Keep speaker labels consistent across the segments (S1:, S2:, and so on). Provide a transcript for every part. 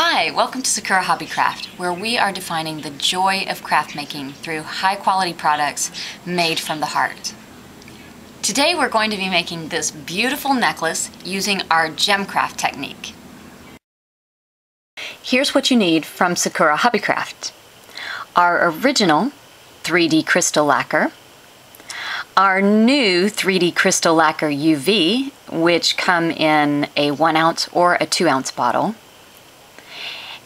S1: Hi, welcome to Sakura Hobbycraft, where we are defining the joy of craft making through high-quality products made from the heart. Today we're going to be making this beautiful necklace using our gem craft technique. Here's what you need from Sakura Hobbycraft. Our original 3D crystal lacquer, our new 3D crystal lacquer UV, which come in a 1 ounce or a 2 ounce bottle.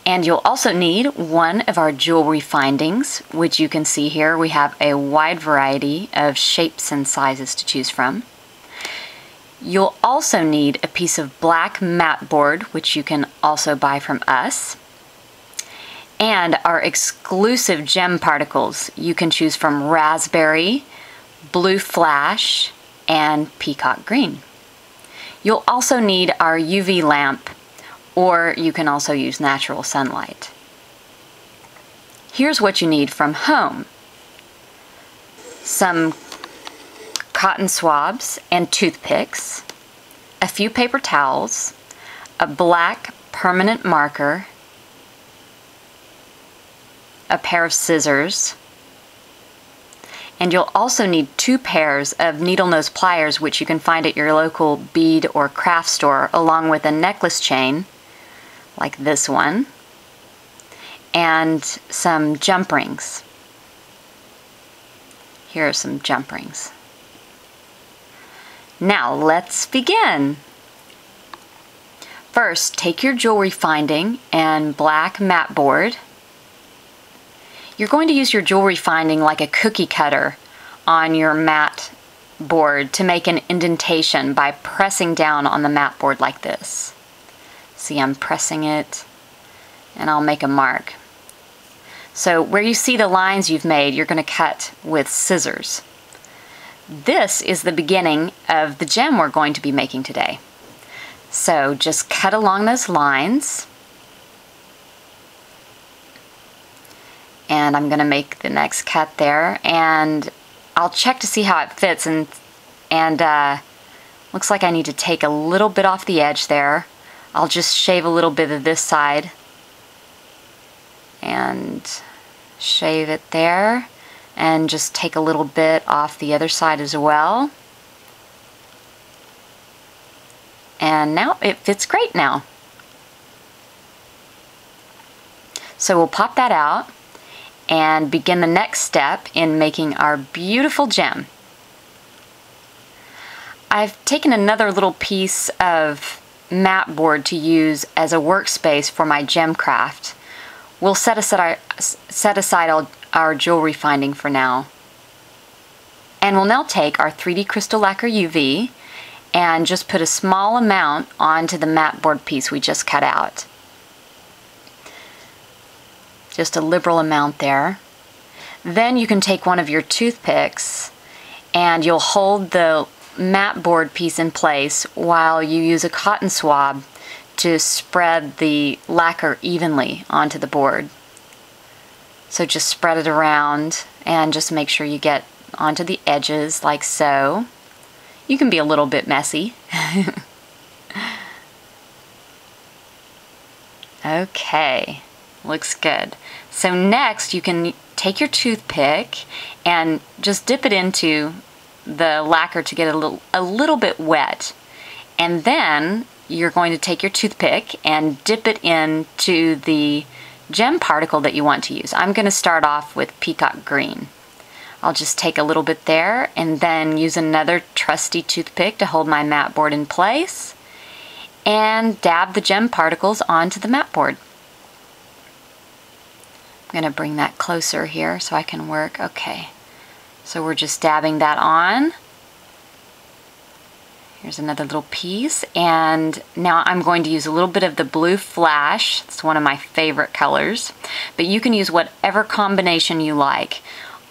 S1: And you'll also need one of our jewelry findings, which you can see here. We have a wide variety of shapes and sizes to choose from. You'll also need a piece of black mat board, which you can also buy from us. And our exclusive gem particles. You can choose from raspberry, blue flash, and peacock green. You'll also need our UV lamp, or you can also use natural sunlight. Here's what you need from home. Some cotton swabs and toothpicks, a few paper towels, a black permanent marker, a pair of scissors, and you'll also need 2 pairs of needle nose pliers, which you can find at your local bead or craft store, along with a necklace chain like this one, and some jump rings. Here are some jump rings. Now let's begin. First, take your jewelry finding and black mat board. You're going to use your jewelry finding like a cookie cutter on your mat board to make an indentation by pressing down on the mat board like this. See, I'm pressing it, and I'll make a mark. So where you see the lines you've made, you're going to cut with scissors. This is the beginning of the gem we're going to be making today. So just cut along those lines, and I'm going to make the next cut there, and I'll check to see how it fits, and looks like I need to take a little bit off the edge there. I'll just shave a little bit of this side and shave it there, and just take a little bit off the other side as well. And now it fits great now. So we'll pop that out and begin the next step in making our beautiful gem. I've taken another little piece of mat board to use as a workspace for my gem craft. We'll set aside our jewelry finding for now. And we'll now take our 3D crystal lacquer UV and just put a small amount onto the mat board piece we just cut out. Just a liberal amount there. Then you can take one of your toothpicks and you'll hold the mat board piece in place while you use a cotton swab to spread the lacquer evenly onto the board. So just spread it around and just make sure you get onto the edges like so. You can be a little bit messy. Okay, looks good. So next you can take your toothpick and just dip it into the lacquer to get a little bit wet, and then you're going to take your toothpick and dip it into the gem particle that you want to use. I'm going to start off with peacock green. I'll just take a little bit there and then use another trusty toothpick to hold my mat board in place and dab the gem particles onto the mat board. I'm going to bring that closer here so I can work. Okay. So we're just dabbing that on. Here's another little piece, and now I'm going to use a little bit of the blue flash. It's one of my favorite colors, but you can use whatever combination you like.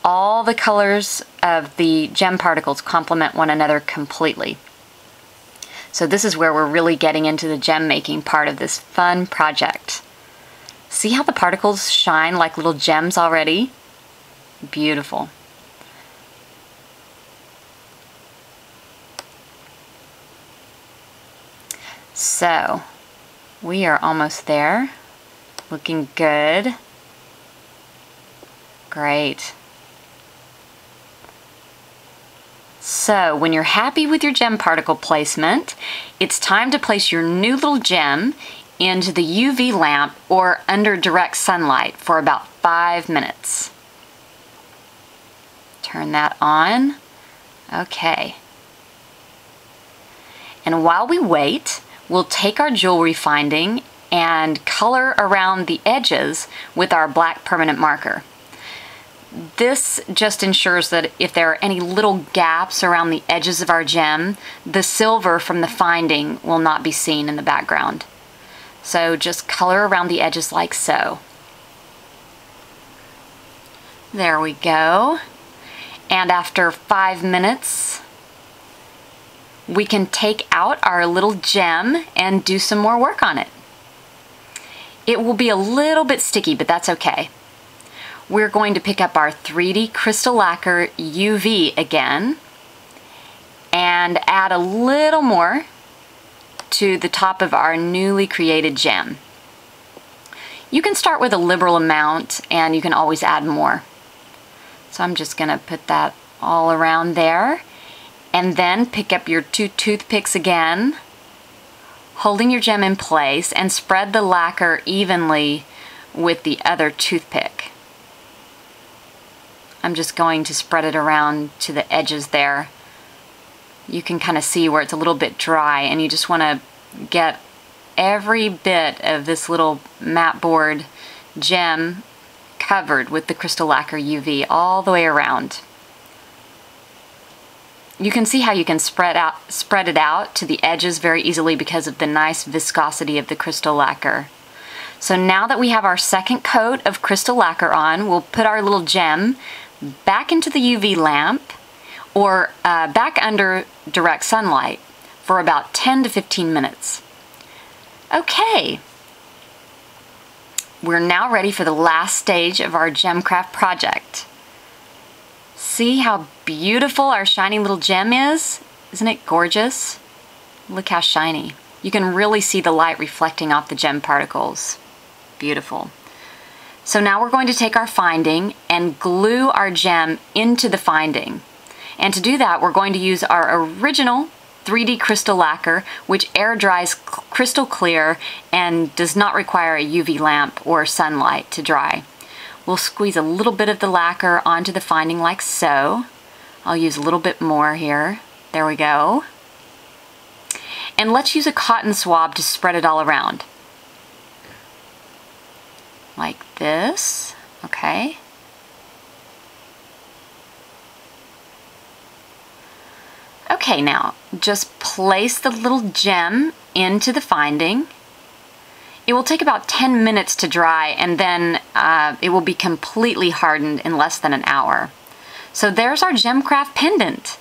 S1: All the colors of the gem particles complement one another completely. So this is where we're really getting into the gem making part of this fun project. See how the particles shine like little gems already? Beautiful. So we are almost there. Looking good. Great. So when you're happy with your gem particle placement, it's time to place your new little gem into the UV lamp or under direct sunlight for about 5 minutes. Turn that on. Okay. And while we wait, we'll take our jewelry finding and color around the edges with our black permanent marker. This just ensures that if there are any little gaps around the edges of our gem, the silver from the finding will not be seen in the background. So just color around the edges like so. There we go. And after 5 minutes, we can take out our little gem and do some more work on it. It will be a little bit sticky, but that's okay. We're going to pick up our 3D Crystal Lacquer UV again and add a little more to the top of our newly created gem. You can start with a liberal amount and you can always add more. So I'm just going to put that all around there, and then pick up your 2 toothpicks again, holding your gem in place, and spread the lacquer evenly with the other toothpick. I'm just going to spread it around to the edges there. You can kind of see where it's a little bit dry, and you just want to get every bit of this little mat board gem covered with the Crystal Lacquer UV all the way around. You can see how you can spread it out to the edges very easily because of the nice viscosity of the Crystal Lacquer. So now that we have our second coat of Crystal Lacquer on, we'll put our little gem back into the UV lamp or back under direct sunlight for about 10 to 15 minutes. Okay, we're now ready for the last stage of our Gemcraft project. See how beautiful our shiny little gem is? Isn't it gorgeous? Look how shiny. You can really see the light reflecting off the gem particles. Beautiful. So now we're going to take our finding and glue our gem into the finding. And to do that, we're going to use our original 3D Crystal Lacquer, which air dries crystal clear and does not require a UV lamp or sunlight to dry. We'll squeeze a little bit of the lacquer onto the finding like so. I'll use a little bit more here. There we go. And let's use a cotton swab to spread it all around. Like this, okay. Okay, now just place the little gem into the finding. It will take about 10 minutes to dry, and then it will be completely hardened in less than an hour. So there's our Gemcraft pendant.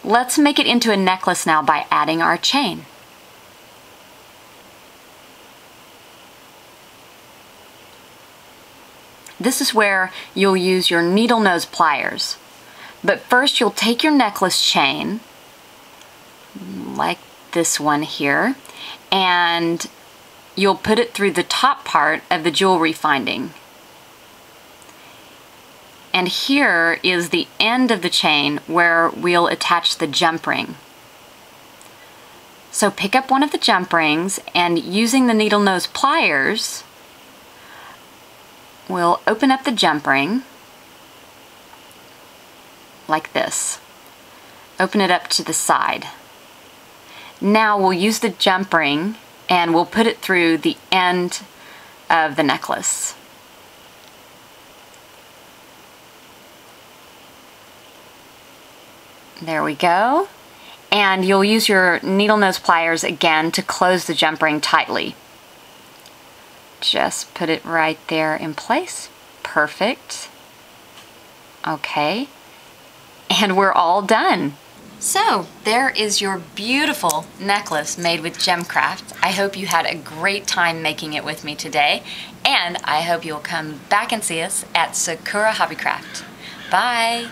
S1: Let's make it into a necklace now by adding our chain. This is where you'll use your needle nose pliers. But first you'll take your necklace chain, like this one here, and you'll put it through the top part of the jewelry finding. And here is the end of the chain where we'll attach the jump ring. So pick up one of the jump rings, and using the needle nose pliers, we'll open up the jump ring like this. Open it up to the side. Now we'll use the jump ring and we'll put it through the end of the necklace. There we go. And you'll use your needle nose pliers again to close the jump ring tightly. Just put it right there in place. Perfect. Okay. And we're all done. So there is your beautiful necklace made with Gemcraft. I hope you had a great time making it with me today, and I hope you'll come back and see us at Sakura Hobbycraft. Bye!